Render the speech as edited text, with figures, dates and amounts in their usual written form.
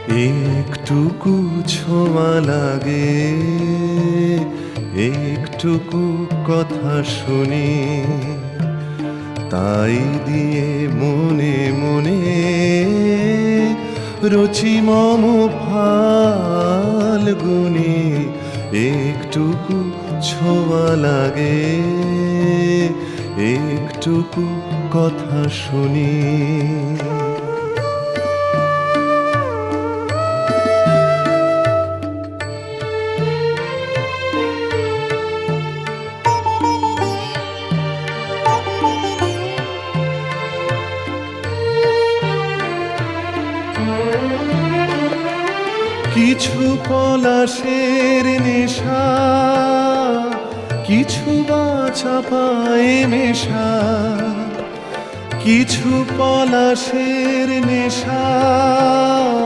একটুকু ছোঁয়া লাগে, একটুকু কথা শুনি, তাই দিয়ে মনে মনে রুচি মম ফাল্গুনি। একটুকু ছোঁয়া লাগে, একটুকু কথা শুনি। কিছু পলাশের নেশা, কিছু বা চাপায় নেশা, কিছু পলাশের নেশা,